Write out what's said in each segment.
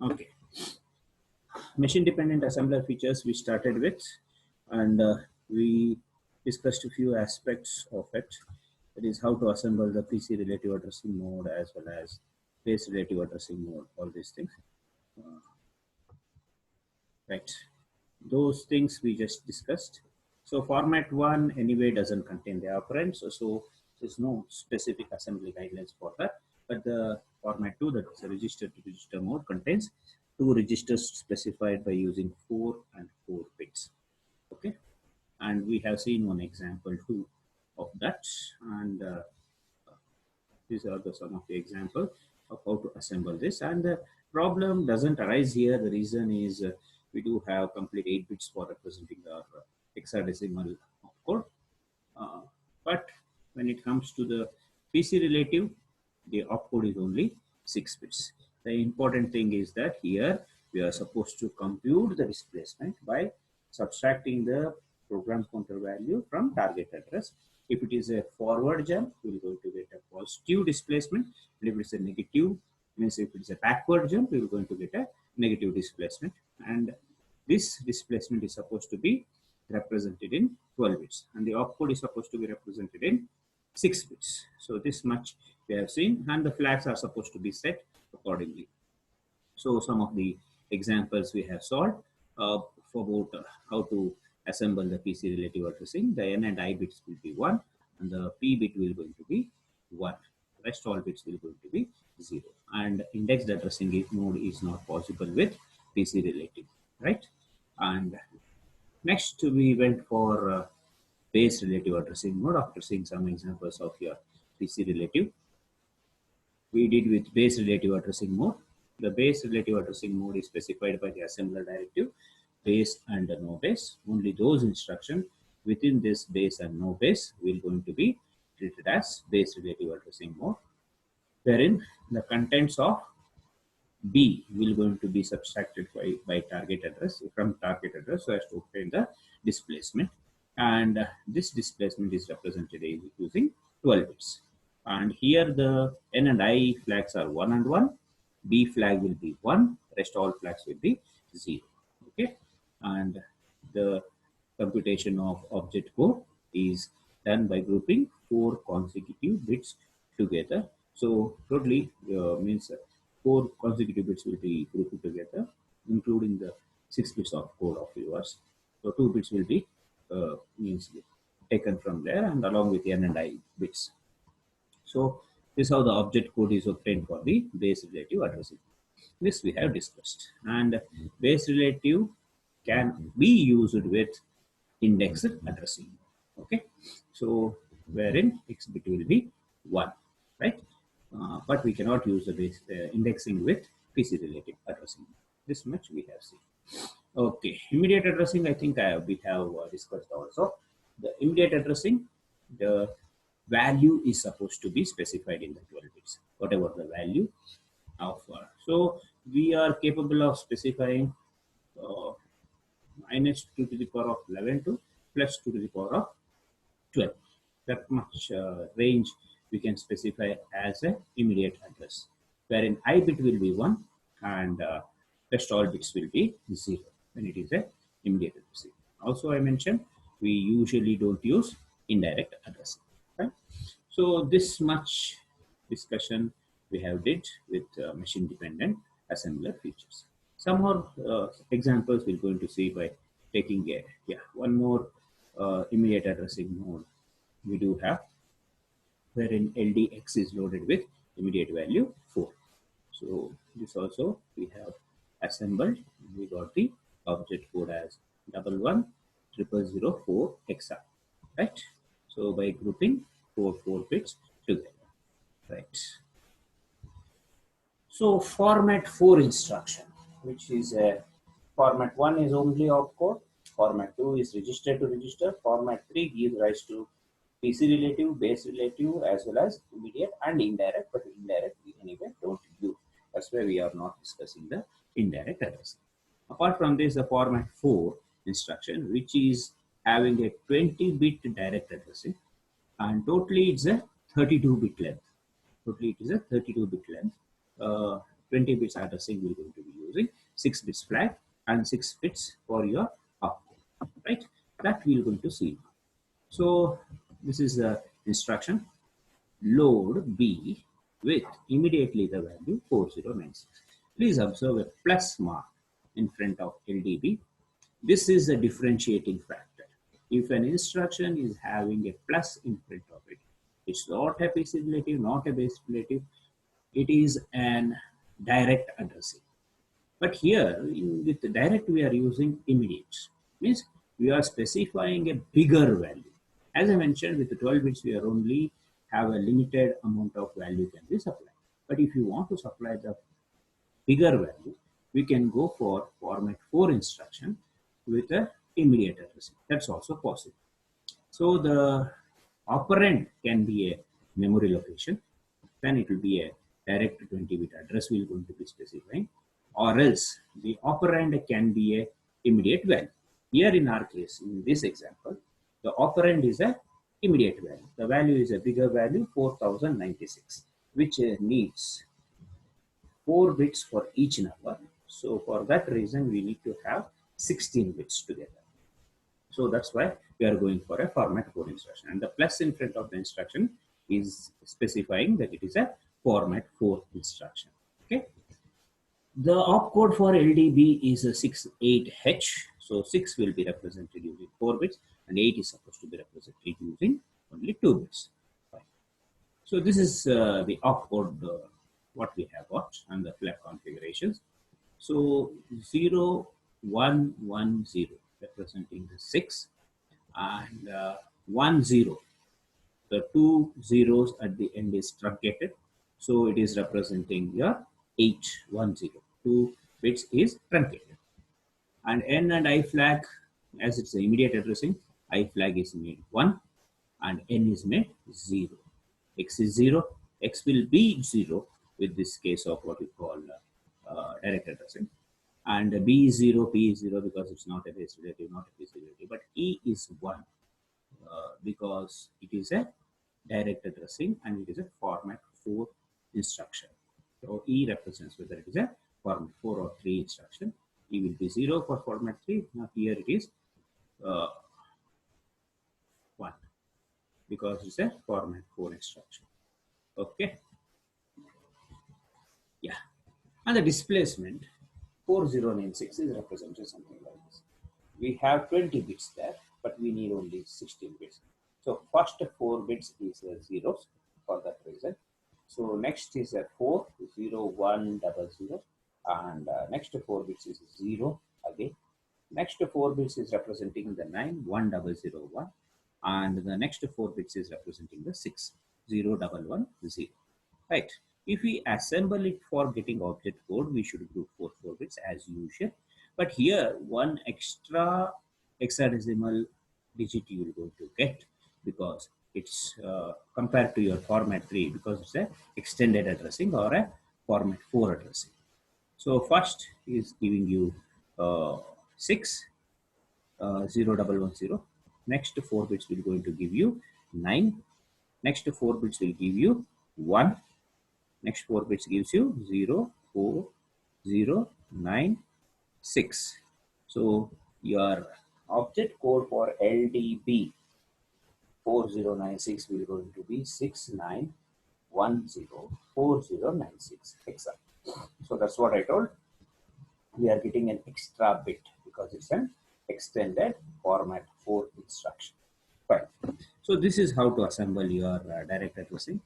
Okay, machine dependent assembler features we started with, and we discussed a few aspects of it. That is how to assemble the PC relative addressing mode as well as base relative addressing mode, all these things. Right, those things we just discussed. So format 1 anyway doesn't contain the operands, so there's no specific assembly guidelines for that. But the format 2, that is a register to register mode, contains two registers specified by using 4 and 4 bits. Okay, and we have seen one example too of that, and these are some of the examples of how to assemble this. And the problem doesn't arise here. The reason is we do have complete 8 bits for representing our hexadecimal opcode. But when it comes to the PC relative, the opcode is only 6 bits. The important thing is that here we are supposed to compute the displacement by subtracting the program counter value from target address. If it is a forward jump, we are going to get a positive displacement. And if it's a negative, means if it's a backward jump, we are going to get a negative displacement. And this displacement is supposed to be represented in 12 bits, and the opcode is supposed to be represented in 6 bits. So this much we have seen, and the flags are supposed to be set accordingly. So some of the examples we have solved for about how to assemble the PC relative addressing. The N and I bits will be 1, and the P bit will going to be 1. The rest all bits will going to be 0. And indexed addressing mode is not possible with PC relative, right? And next we went for base relative addressing mode after seeing some examples of your PC relative. We did with base relative addressing mode. The base relative addressing mode is specified by the assembler directive, base and no base. Only those instructions within this base and no base will going to be treated as base relative addressing mode, wherein the contents of B will going to be subtracted by target address from target address so as to obtain the displacement. And this displacement is represented using 12 bits. And here the N and I flags are 1 and 1. B flag will be 1. Rest all flags will be 0. Okay. And the computation of object code is done by grouping 4 consecutive bits together. So totally means 4 consecutive bits will be grouped together, including the 6 bits of code of yours. So 2 bits will be means taken from there, and along with N and I bits. So this is how the object code is obtained for the base relative addressing. This we have discussed, and base relative can be used with indexed addressing. Okay, so wherein X bit will be 1, right? But we cannot use the base indexing with PC relative addressing. This much we have seen. Okay, immediate addressing, I think we have discussed also. The immediate addressing, the value is supposed to be specified in the 12 bits, whatever the value of. So we are capable of specifying minus 2 to the power of 11 to plus 2 to the power of 12. That much range we can specify as an immediate address, wherein I bit will be 1 and rest all bits will be 0 when it is a immediate addressing. Also, I mentioned we usually don't use indirect addressing. Right? So this much discussion we have did with machine dependent assembler features. Some more examples we're going to see by taking one more immediate addressing mode we do have, wherein LDX is loaded with immediate value 4. So this also we have assembled. We got the object code as 111004 hexa, right? So by grouping 4 bits together, right? So format 4 instruction, which is format 1 is only opcode, format 2 is register to register, format 3 gives rise to PC relative, base relative, as well as immediate and indirect, but indirect we anyway don't use. That's why we are not discussing the indirect addressing. Apart from this, the format 4 instruction, which is having a 20-bit direct addressing, and totally it's a 32-bit length. 20 bits addressing we're going to be using 6 bits flag and 6 bits for your opcode, right? That we are going to see. So this is the instruction: load B with immediately the value 4096. Please observe a plus mark in front of LDB. This is a differentiating factor. If an instruction is having a plus in front of it, it's not a base relative, not a base relative, it is an direct addressing. But here, with the direct, we are using immediate. Means we are specifying a bigger value. As I mentioned, with the 12 bits, we are only have a limited amount of value can be supplied. But if you want to supply the bigger value, we can go for format 4 instruction with a immediate addressing. That's also possible. So the operand can be a memory location, then it will be a direct 20-bit address we are going to be specifying, or else the operand can be a immediate value. Here in our case, in this example, the operand is a immediate value. The value is a bigger value, 4096, which needs 4 bits for each number. So for that reason, we need to have 16 bits together. So that's why we are going for a format 4 instruction. And the plus in front of the instruction is specifying that it is a format 4 instruction. Okay. The opcode for LDB is a 68H. So 6 will be represented using 4 bits and 8 is supposed to be represented using only 2 bits. Fine. So this is the opcode what we have got and the flag configurations. So 0, 1, 1, 0 representing the 6 and 1, 0. The 2 zeros at the end is truncated. So it is representing your 8, 1, 0. 2 bits is truncated. And N and I flag, as it's the immediate addressing, I flag is made 1 and N is made 0. X is 0. X will be 0 with this case of what we call direct addressing. And B is 0, P is 0 because it's not a base relative, not a base relative. But E is 1 because it is a direct addressing and it is a format 4 instruction. So E represents whether it is a format 4 or 3 instruction. E will be 0 for format 3. Now here it is 1 because it's a format 4 instruction. Okay. Yeah. And the displacement 4096 is represented something like this. We have 20 bits there, but we need only 16 bits. So first 4 bits is zeros for that reason. So next is a 4, 0, 1, 00, and next 4 bits is 0 again. Next 4 bits is representing the 9, 1001, and the next 4 bits is representing the 6, 0110. Right. If we assemble it for getting object code, we should group 4 bits as usual. But here, one extra hexadecimal digit you will going to get because it's compared to your format 3 because it's a extended addressing or a format 4 addressing. So first is giving you 6, 0110. Next 4 bits will going to give you 9. Next 4 bits will give you 1. Next 4 bits gives you 0, 4, 0, 9, 6. So your object code for LDB 4096 will going to be 69104096 hexa. So that's what I told. We are getting an extra bit because it's an extended format 4 instruction. Fine. So this is how to assemble your direct addressing.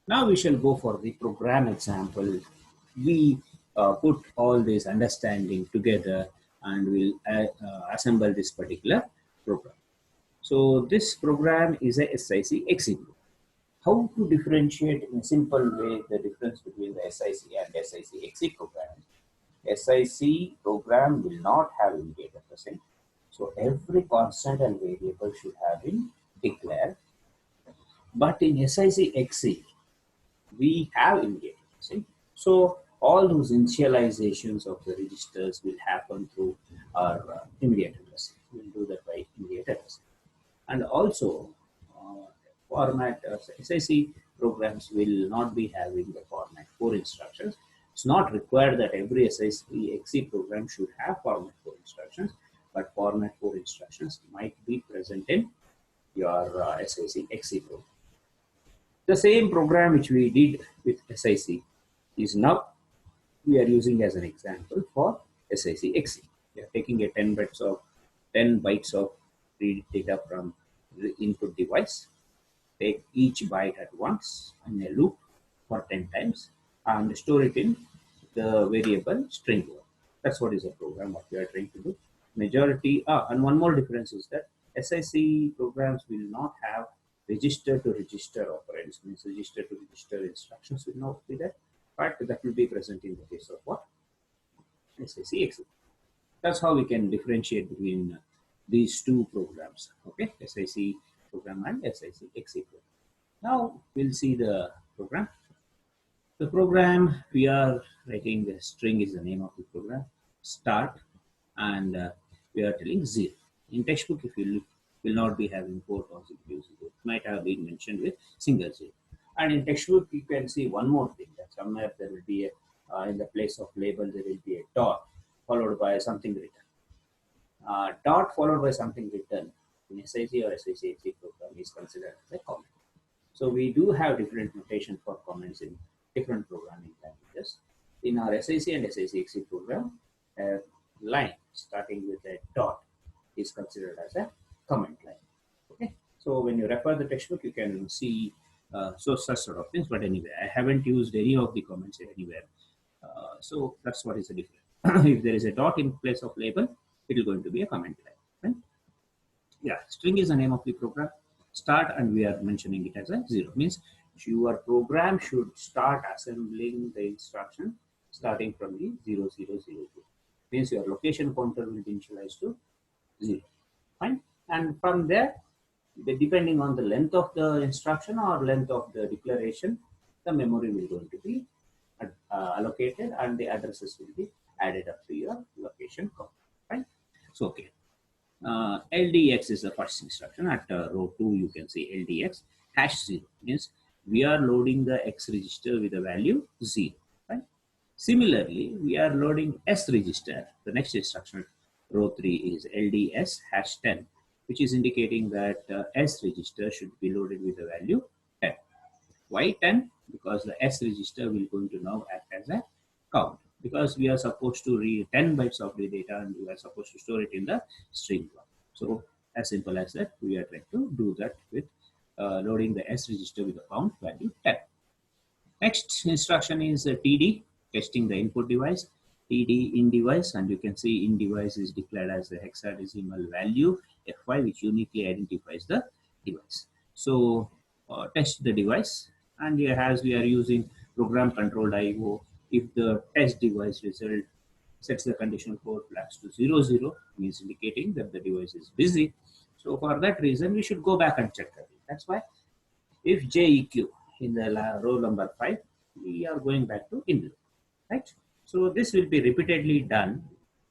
Now we shall go for the program example. We put all this understanding together and we'll assemble this particular program. So this program is a SIC exit. How to differentiate in a simple way the difference between the SIC and SIC exit program? SIC program will not have immediate addressing. So every constant and variable should have been declared. But in SIC exit, we have immediate addressing. So all those initializations of the registers will happen through our immediate addressing. We'll do that by immediate addressing. And also format SIC programs will not be having the format 4 instructions. It's not required that every SIC program should have format 4 instructions, but format 4 instructions might be present in your SIC program. The same program which we did with SIC is now we are using as an example for SIC. We are taking a 10 bytes of read data from the input device, take each byte at once in a loop for 10 times and store it in the variable string. That's what is the program what we are trying to do. Majority, and one more difference is that SIC programs will not have register to register operands, means register to register instructions will not be there, but that will be present in the case of what? SIC. That's how we can differentiate between these two programs, okay? SIC program and SIC program. Now we'll see the program. The program we are writing, the string is the name of the program, start, and we are telling 0. In textbook, if you look, will not be having 4 consecutive 0. It might have been mentioned with single 0. And in textbook, you can see one more thing, that somewhere there will be a, in the place of label, there will be a dot followed by something written. Dot followed by something written in SIC or SIC program is considered as a comment. So we do have different notation for comments in different programming languages. In our SIC and SIC program, a line starting with a dot is considered as a comment line. Okay. So when you refer the textbook, you can see such sort of things. But anyway, I haven't used any of the comments anywhere. So that's what is the difference. If there is a dot in place of label, it is going to be a comment line. Right? Yeah, string is the name of the program. Start, and we are mentioning it as a 0. Means your program should start assembling the instruction starting from the 0000. Means your location pointer will be initialized to 0. Fine. And from there, depending on the length of the instruction or length of the declaration, the memory will going to be allocated and the addresses will be added up to your location count. Right? So, okay. LDX is the first instruction. At row 2, you can see LDX #0 means we are loading the X register with the value 0. Right? Similarly, we are loading S register. The next instruction, row 3, is LDS #10, which is indicating that S register should be loaded with the value 10. Why 10? Because the S register will going to now act as a count. Because we are supposed to read 10 bytes of the data and we are supposed to store it in the string block. So as simple as that, we are trying to do that with loading the S register with the count value 10. Next instruction is TD, testing the input device. TD in device, and you can see in device is declared as the hexadecimal value F5, which uniquely identifies the device. So test the device, and as we are using program controlled IO, if the test device result sets the conditional code flags to 00, means indicating that the device is busy. So for that reason, we should go back and check that. That's why if JEQ in the row number 5, we are going back to in loop, right? So this will be repeatedly done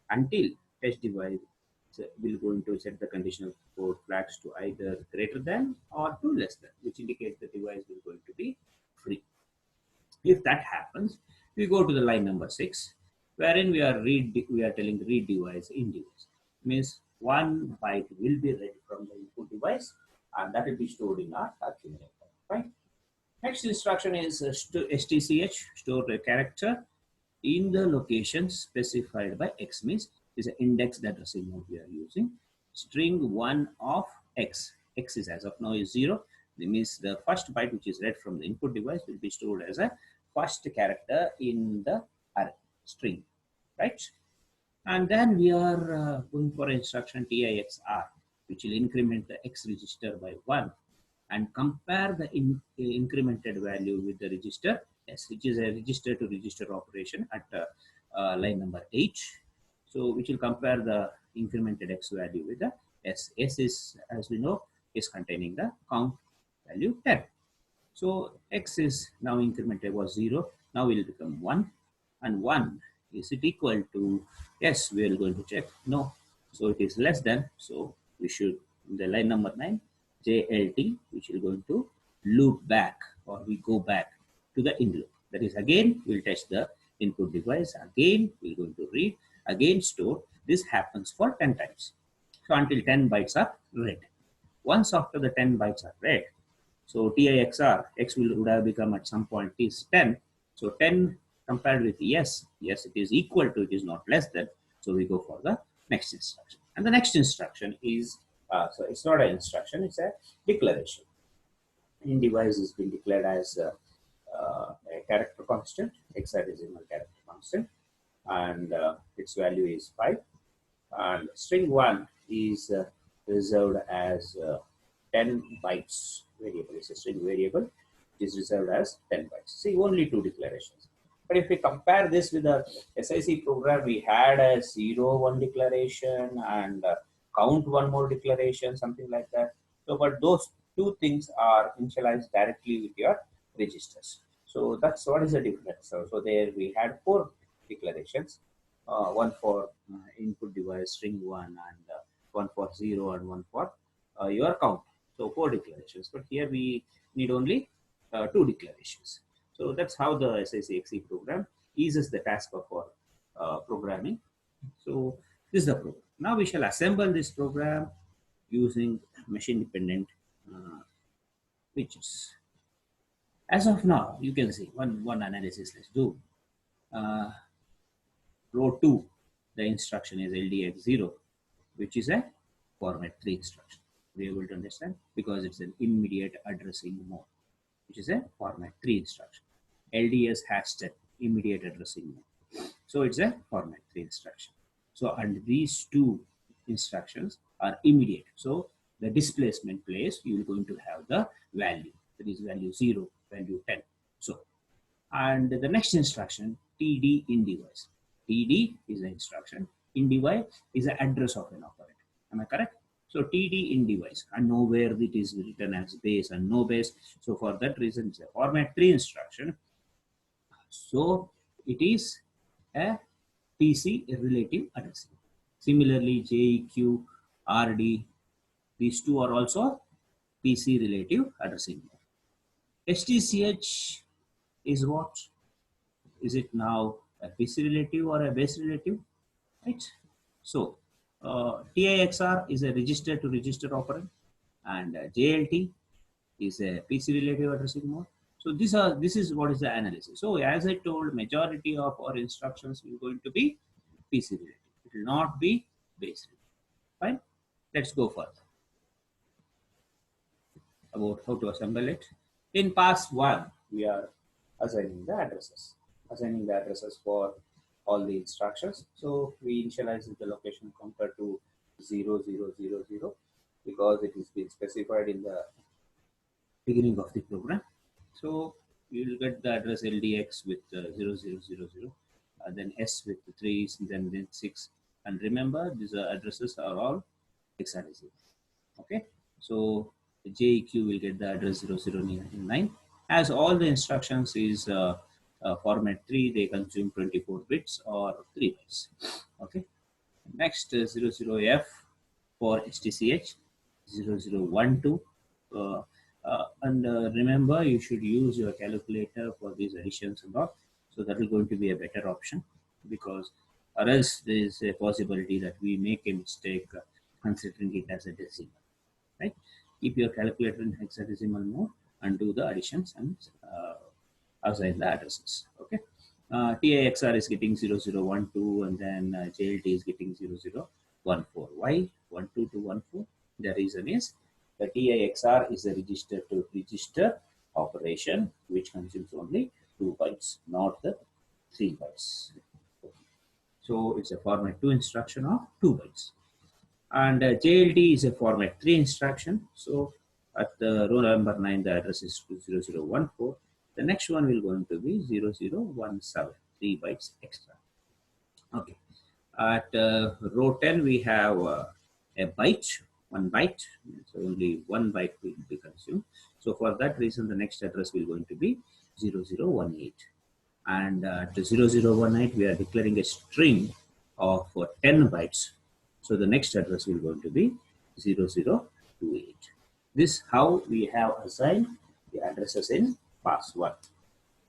until test device will going to set the conditional code flags to either greater than or to less than, which indicates the device will going to be free. If that happens, we go to the line number 6, wherein we are telling read device in device. Means 1 byte will be read from the input device, and that will be stored in our accumulator. Right. Next instruction is STCH, store a character in the location specified by X, means is an indexed addressing mode we are using. String 1 of X. X is as of now is 0. That means the first byte which is read from the input device will be stored as a first character in the array string, right? And then we are going for instruction TIXR, which will increment the X register by 1 and compare the incremented value with the register S, which is a register to register operation at line number 8. So which will compare the incremented X value with the S. S is, as we know, is containing the count value 10. So X is now incremented was 0. Now will become 1, and 1 is it equal to S? We are going to check. No. So it is less than. So we should, in the line number 9, JLT, which is going to loop back, or we go back to the in loop. That is, again, we'll test the input device. Again, we're going to read, again store. This happens for 10 times. So until 10 bytes are read. Once after the 10 bytes are read, so TIXR, X would have become at some point is 10. So 10 compared with yes, it is equal to, it is not less than. So we go for the next instruction. And the next instruction is, so it's not an instruction, it's a declaration. In device is being declared as a character constant, hexadecimal character constant, and its value is 5. And string 1 is reserved as 10 bytes variable. It's a string variable. It is reserved as 10 bytes. See, only 2 declarations. But if we compare this with the SIC program, we had a 0-1 declaration and count 1 more declaration, something like that. So, but those 2 things are initialized directly with your registers. So that's what is the difference. So there we had 4 declarations, one for input device string 1 and one for 0 and one for your count. So 4 declarations, but here we need only 2 declarations. So that's how the SIC program eases the task of our programming. So this is the program. Now we shall assemble this program using machine dependent features. As of now, you can see one analysis. Let's do. Row 2, the instruction is LDX0, which is a format 3 instruction. Be able to understand because it's an immediate addressing mode, which is a format 3 instruction. LDS #10 immediate addressing mode. So it's a format 3 instruction. So and these 2 instructions are immediate. So the displacement place you are going to have the value. That is value 0, value 10. So and the next instruction TD in device. TD is the instruction. In device is the address of an operand. Am I correct? So TD in device, and nowhere it is written as base and no base. So for that reason, it's a format 3 instruction. So it is a PC relative addressing. Similarly, JEQ, RD, these 2 are also PC relative addressing. STCH is what? Is it now a PC relative or a base relative? Right. So TIXR is a register to register operand, and JLT is a PC relative addressing mode. So this is what is the analysis. So as I told, majority of our instructions will going to be PC relative. It will not be base relative. Fine. Let's go further about how to assemble it. In pass 1, we are assigning the addresses. Assigning the addresses for all the instructions. So we initialize the location counter to 0, 0, 0, 0 because it is been specified in the beginning of the program. So you will get the address LDX with 0, 0, 0, 0, then S with 3, then 6. And remember, these addresses are all hexadecimal. Okay. So the JEQ will get the address 009. As all the instructions is format 3, they consume 24 bits or 3 bytes. Okay. Next 00F for HTCH, 0012. And remember, you should use your calculator for these additions and all. So that is going to be a better option, because or else there is a possibility that we make a mistake considering it as a decimal. Right? Keep your calculator in hexadecimal mode and do the additions and assign the addresses. Okay. TIXR is getting 0012 and then JLT is getting 0014. Why 12 to 14? The reason is the TIXR is a register to register operation which consumes only 2 bytes, not the 3 bytes. Okay. So it's a format 2 instruction of 2 bytes. And JLT is a format 3 instruction. So at the row number 9, the address is 0014. The next one will going to be 0017, 3 bytes extra. Okay. At row 10, we have a byte, 1 byte. So only 1 byte will be consumed. So for that reason, the next address will going to be 0018. And at 0018, we are declaring a string of 10 bytes. So the next address will going to be 0028. This how we have assigned the addresses in pass 1.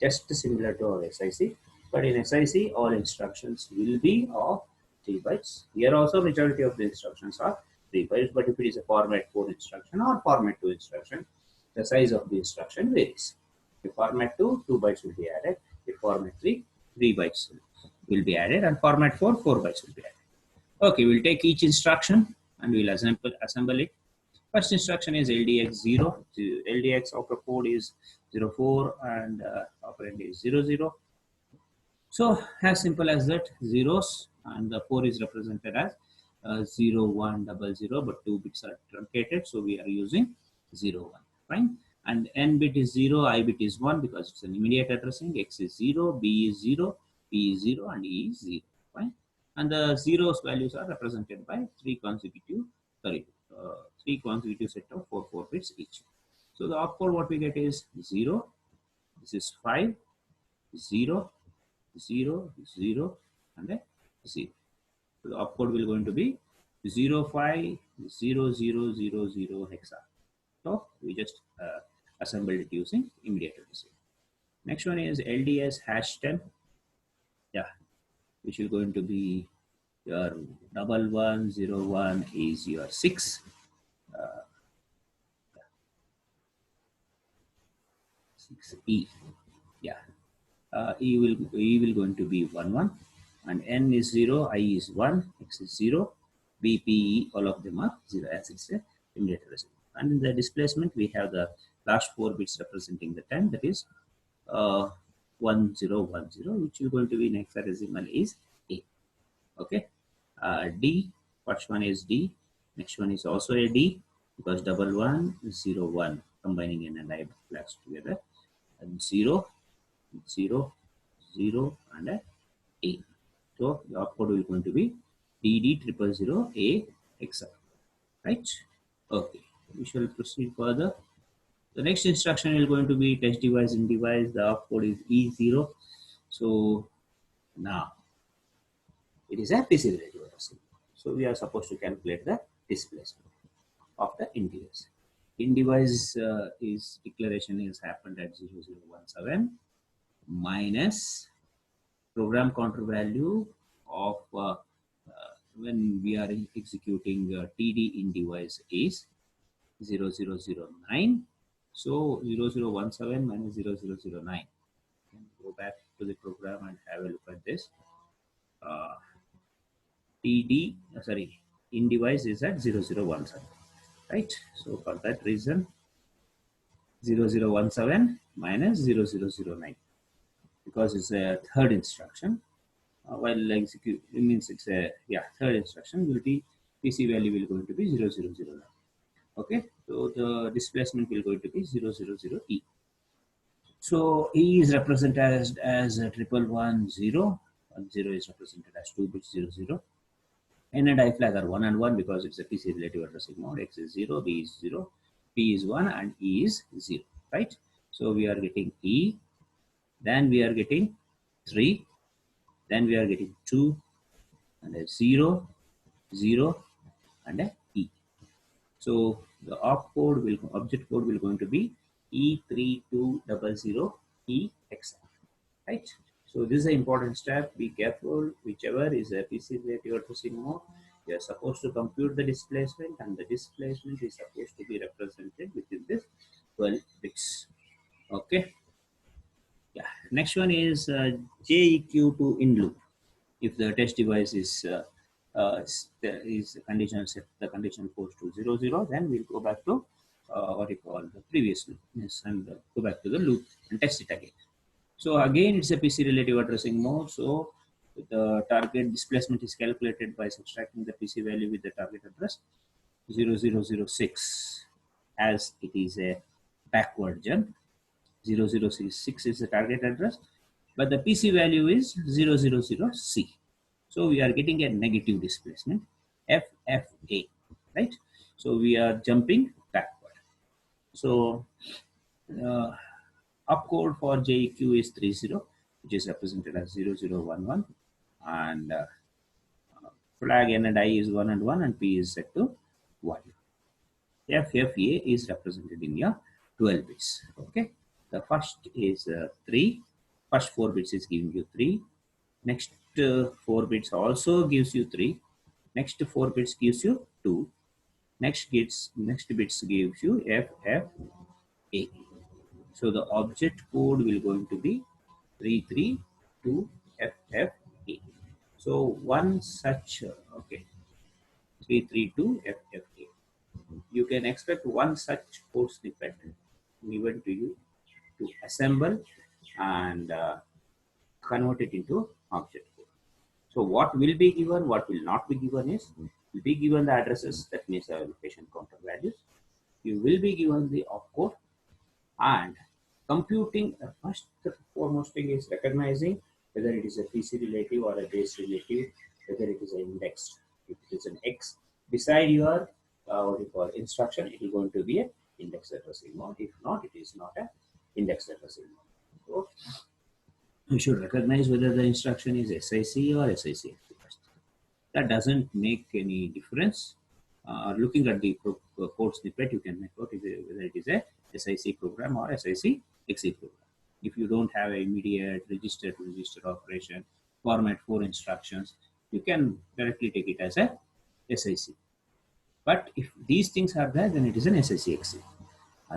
Just similar to our SIC. But in SIC, all instructions will be of 3 bytes. Here also majority of the instructions are 3 bytes, but if it is a format 4 instruction or format 2 instruction, the size of the instruction varies. If format 2, 2 bytes will be added. If format 3, 3 bytes will be added, and format 4, 4 bytes will be added. Okay, we'll take each instruction and we'll assemble it. First instruction is LDX 0. LDX outer code is 04 and operand is 00. So as simple as that, zeros, and the 4 is represented as 0, 1, 00, but 2 bits are truncated, so we are using 0, 1. Fine. And N bit is 0, I bit is 1 because it's an immediate addressing. X is 0, B is 0, P is 0, and E is 0. Fine. And the zeros values are represented by 3 consecutive set of 4 bits each. So the opcode what we get is 0, this is 5, 0, 0, 0, and a 0. So the opcode will going to be 050000 hexa. So we just assembled it using immediate addressing. Next one is LDS #10. Yeah, which is going to be your 1101 is your 6. 6E. Yeah. E will going to be 1 1, and N is 0, I is 1, X is 0, B, P, E, all of them are 0 as it's a immediate addressing. And in the displacement we have the last 4 bits representing the 10, that is 1010, which is going to be in hexadecimal is A. Okay. D, first one is D, next one is also a D because 1101 combining N and I flags together, and 0, 0, 0, and a A. So the output will going to be DD000 A hexa. Right? Okay. We shall proceed further. The next instruction is going to be test device in device. The output is E0. So now it is a PC relative addressing. So we are supposed to calculate the displacement of the in device. In device is declaration is happened at 0017 minus program counter value of when we are executing TD in device is 0009. So 0017 minus 0009. Go back to the program and have a look at this. TD, in device is at 0017, right? So for that reason, 0017 minus 0009, because it's a third instruction. While execute, it means it's a third instruction will be PC value will going to be 0009. Okay, so the displacement will going to be 000E. So E is represented as 1110, and 0 is represented as 2 bits 00. N and I flag are 1 and 1 because it's a PC relative addressing mode. X is 0, B is 0, P is 1, and E is 0. Right? So we are getting E, then we are getting 3, then we are getting 2, and a 0, 0, and a E. So the object code will going to be E3200E hexa. Right? So this is an important step. Be careful. Whichever is a PC relative addressing mode, you are supposed to compute the displacement, and the displacement is supposed to be represented within this 12 bits. Okay. Yeah. Next one is JEQ to in loop. If the test device is condition set, the condition goes to 00, then we'll go back to what you call the previous loop, and go back to the loop and test it again. So again, it's a PC relative addressing mode. So the target displacement is calculated by subtracting the PC value with the target address 0006, as it is a backward jump. 0006 is the target address, but the PC value is 000C. So we are getting a negative displacement, FFA, right? So we are jumping backward. So opcode for JEQ is 30, which is represented as 0011, and flag N and I is 1 and 1, and P is set to 1. FFA is represented in your 12 bits. Okay, the first is 3, First 4 bits is giving you 3. Next 4 bits also gives you 3. Next 4 bits gives you 2. Next bits gives you FFA. So the object code will going to be 332FFA. So one such, okay, 332FFA. You can expect one such code snippet given to you to assemble and convert it into object code. So what will be given, what will not be given is, will be given the addresses, that means the location counter values. You will be given the opcode, and computing, first foremost thing is recognizing whether it is a PC relative or a base relative, whether it is an indexed. If it is an X beside your what you call instruction, it is going to be a index addressing mode. If not, it is not a index addressing mode. So you should recognize whether the instruction is SIC or SIC. That doesn't make any difference. Looking at the code snippet, you can make out whether it is a SIC program or SIC exit program. If you don't have an immediate register to register operation, format 4 instructions, you can directly take it as a SIC. But if these things are there, then it is an SIC exit.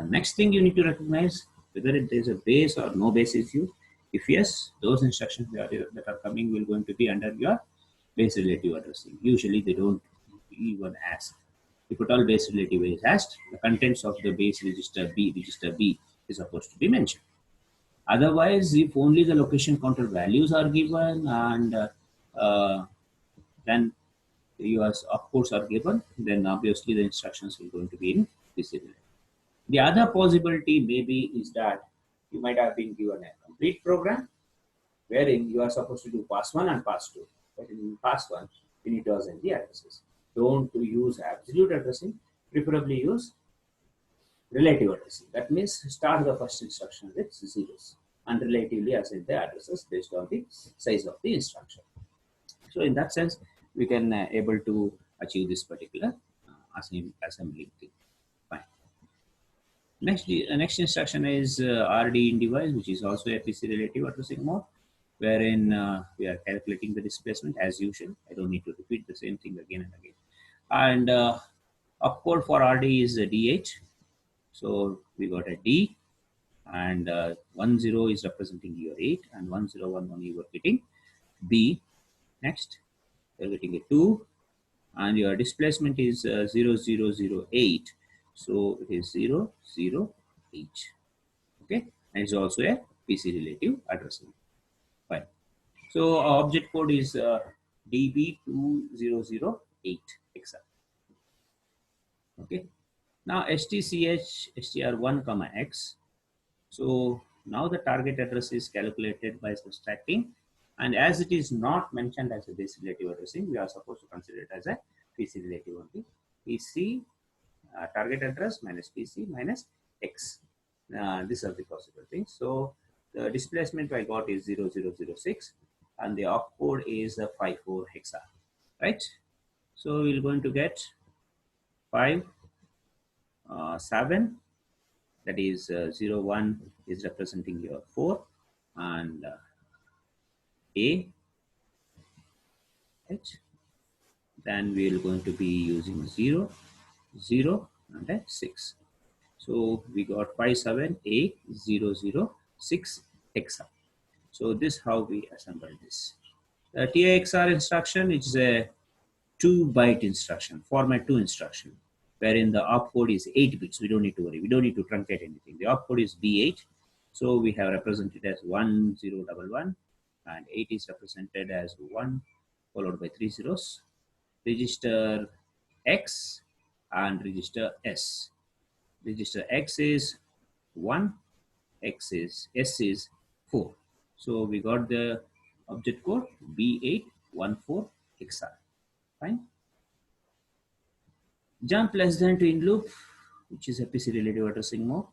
Next thing you need to recognize whether there is a base or no base is used. If yes, those instructions that are coming will going to be under your base relative addressing. Usually they don't even ask. If at all base relative is asked, the contents of the base register B is supposed to be mentioned. Otherwise, if only the location counter values are given and then your opcodes are given, then obviously the instructions will going to be in PC relative. The other possibility maybe is that you might have been given a complete program wherein you are supposed to do pass 1 and pass 2. But in pass 1, you need to assign the addresses. Don't use absolute addressing, preferably use relative addressing. That means start the first instruction with zeros and relatively assign the addresses based on the size of the instruction. So in that sense, we can able to achieve this particular assembly thing. Fine. Next instruction is RD in device, which is also a PC relative addressing mode, wherein we are calculating the displacement as usual. I don't need to repeat the same thing again and again. And opcode for RD is DH. So we got a D, and 10 is representing your 8, and 1011 you are getting B. Next, you're getting a 2, and your displacement is 0008. So it is 008. Okay, and it's also a PC relative addressing. Fine. So object code is DB2008 XR. Okay. Now STCH str1 comma x. So now the target address is calculated by subtracting, and as it is not mentioned as a base relative addressing, we are supposed to consider it as a PC relative only. PC target address minus PC minus x. These are the possible things. So the displacement I got is 0006, and the opcode is 54 hexa, right? So we're going to get 5 7, that is 01 is representing your 4, and A H. Then we are going to be using 0 0 and a 6. So we got 578A006 hexa. So this how we assemble this. The TIXR instruction is a 2-byte instruction, format 2 instruction, wherein the opcode is 8 bits. We don't need to worry. We don't need to truncate anything. The opcode is B8. So we have represented as 1011, and 8 is represented as 1 followed by 3 zeros. Register X and register S. Register X is 1, S is 4. So we got the object code B814 XR. Fine. Jump less than to in loop, which is a PC relative addressing mode.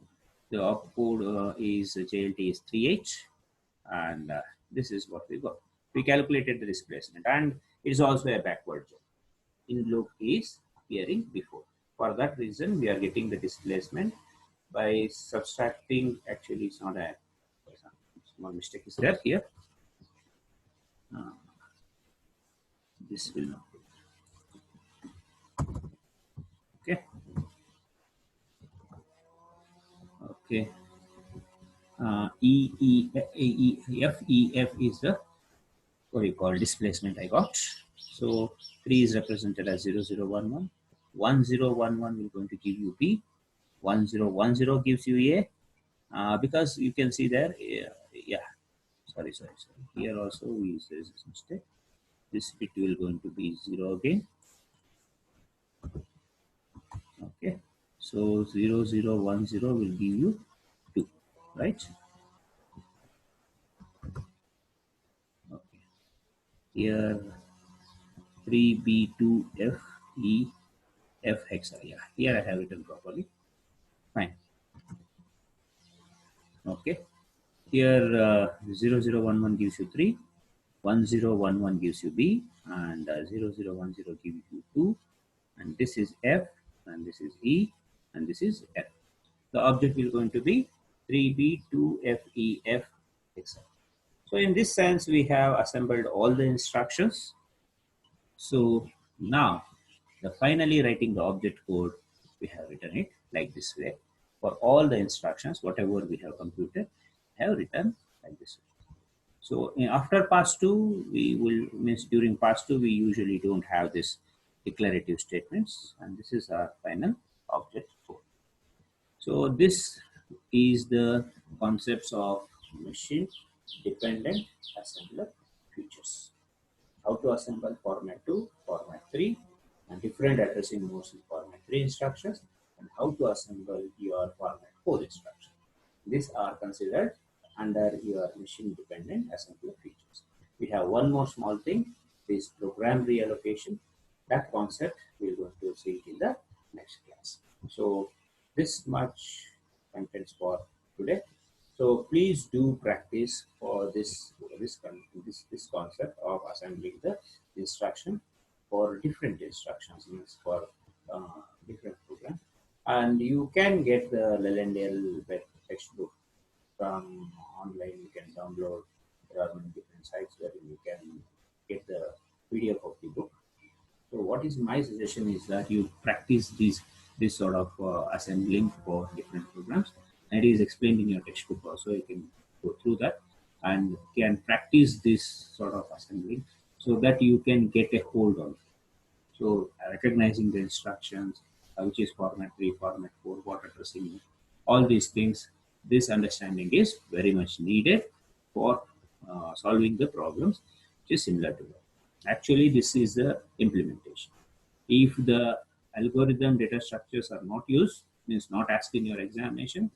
The opcode is JLT is 3H, and this is what we got. We calculated the displacement, and it is also a backward jump. In loop is appearing before. For that reason, we are getting the displacement by subtracting. Actually, it's not a One mistake is there here. This will not. Okay. Okay. F is the what you call displacement I got. So 3 is represented as 0011. 1011 will going to give you B. 1010 gives you A. Because you can see there, yeah, sorry. Here also there is a mistake. This bit will going to be 0 again. Okay. So 0010 will give you 2, right? Okay. Here 3B2FEF hexa. Yeah, here I have written properly. Fine. Okay. Here 0011 gives you 3, 1011 gives you B, and 0010 gives you 2, and this is F, and this is E, and this is F. The object is going to be 3B2FEF, etc. So in this sense, we have assembled all the instructions. So now, finally writing the object code, we have written it like this way. For all the instructions, whatever we have computed, have written like this way. So after pass 2, we will, means during pass 2, we usually don't have this declarative statements, and this is our final object code. So this is the concepts of machine dependent assembler features. How to assemble format 2, format 3, and different addressing modes in format 3 instructions, and how to assemble your format 4 instruction. These are considered under your machine dependent assembler features. We have one more small thing, this program reallocation. That concept we're going to see it in the next class. So this much contents for today. So please do practice for this concept of assembling the instruction for different instructions, means for different programs. And you can get the Lelendale web textbook from online. You can download. There are many different sites where you can get the PDF of the book. So what is my suggestion is that you practice this sort of assembling for different programs. And it is explained in your textbook also. You can go through that and can practice this sort of assembling so that you can get a hold on it. So recognizing the instructions, which is format 3, format 4, what addressing, all these things, this understanding is very much needed for solving the problems which is similar to that. Actually, this is the implementation. If the algorithm data structures are not used, means not asked in your examination,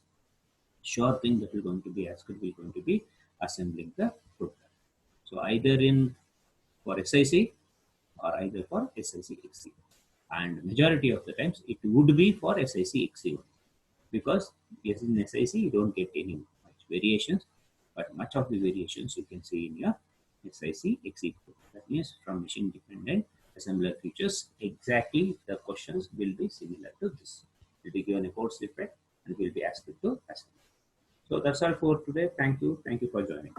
sure thing that will going to be asked will going to be assembling the program. So either in for SIC or either for SIC XC, and majority of the times it would be for SIC XC because yes, in SIC you don't get any much variations, but much of the variations you can see in your SIC XC. That means from machine dependent assembler features, exactly the questions will be similar to this. Will be given a code snippet and will be asked to assemble. So that's all for today. Thank you for joining.